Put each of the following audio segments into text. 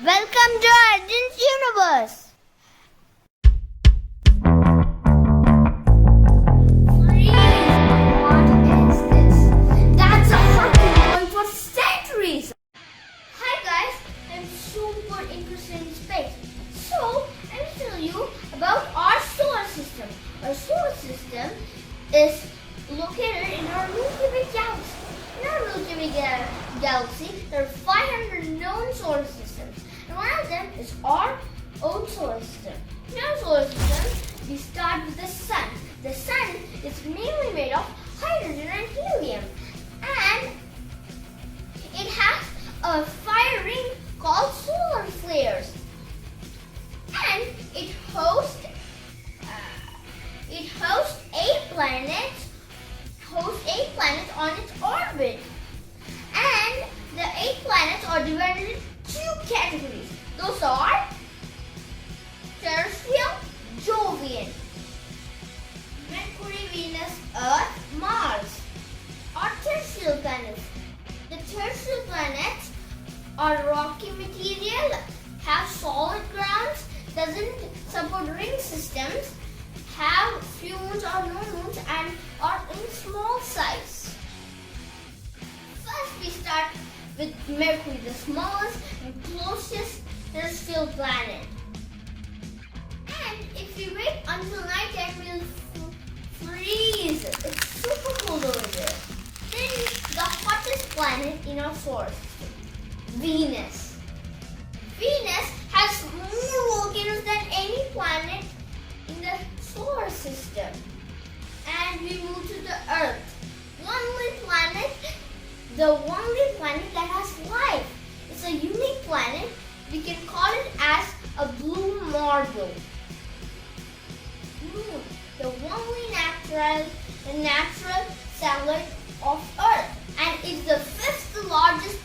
Welcome to Arjun's Universe. What is this? That's a rocket going for centuries. Hi guys, I'm super interested in space. So, I will tell you about our solar system. Our solar system is located in our Milky Way galaxy. In our Milky Way galaxy, there are 500 known solar systems. And one of them is our own solar system. In our solar system, we start with the sun. The sun is mainly made of hydrogen and helium. And it has a fire ring called solar flares. And it hosts 8 planets on its orbit. And the 8 planets are divided into 2 categories. Those are terrestrial, Jovian, Mercury, Venus, Earth, Mars are terrestrial planets. The terrestrial planets are rocky material, have solid grounds, doesn't support ring systems, have few moons or no moons, and are in small size. First we start with Mercury, the smallest and closest terrestrial planet. And if we wait until night time, we'll freeze. It's super cold over there. Then the hottest planet in our solar system, Venus. Venus has more volcanoes than any planet in the solar system. And we move to the Earth, the only planet that has life. It's a unique planet. We can call it as a blue marble. Moon, the only natural satellite of Earth, and it's the 5th largest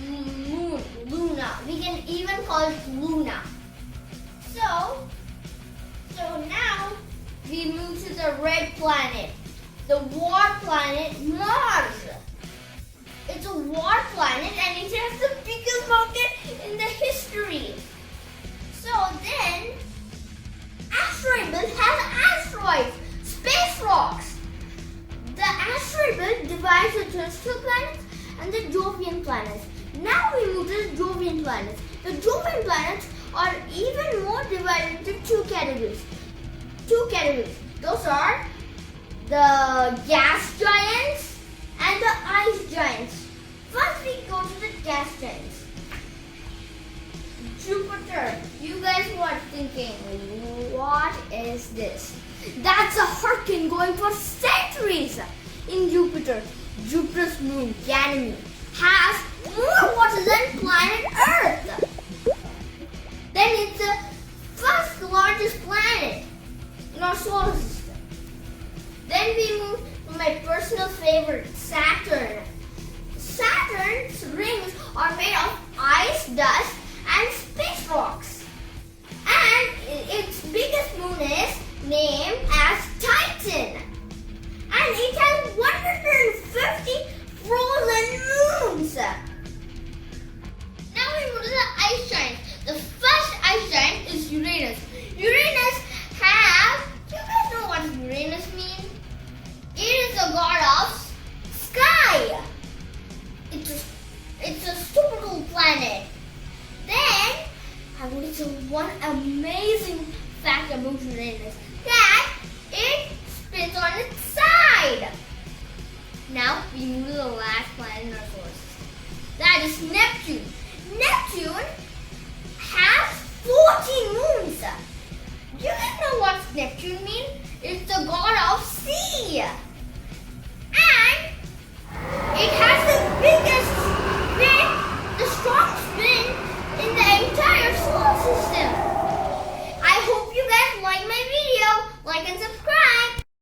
moon, Luna. We can even call it Luna. So now we move to the red planet, the war planet Mars. It's a war planet and it has the biggest mountain in the history. So then, asteroid belt has asteroids, space rocks. The asteroid belt divides the terrestrial planets and the Jovian planets. Now we move to the Jovian planets. The Jovian planets are even more divided into 2 categories. Those are the gas giants and the ice giants. First we go to the gas giants. Jupiter. You guys were thinking, what is this? That's a hurricane going for centuries. In Jupiter, Jupiter's moon, Ganymede, has more water than planet Earth. Then it's the 1st largest planet in our solar system. Then we move to my personal favorite, Saturn. Saturn's rings are made of ice, dust, and space rocks. And its biggest moon is named as Titan. And it has 150 frozen moons. Now we move to the ice giants. The first ice giant is Uranus. Uranus you guys know what Uranus means? It is the god of sky. It's a super cool planet. Then I want to tell one amazing fact about Uranus, that it spins on its side. Now we move to the last planet in our solar system. That is Neptune. Neptune has 14 moons. Do you guys know what Neptune means? It's the god of sea. And it has the biggest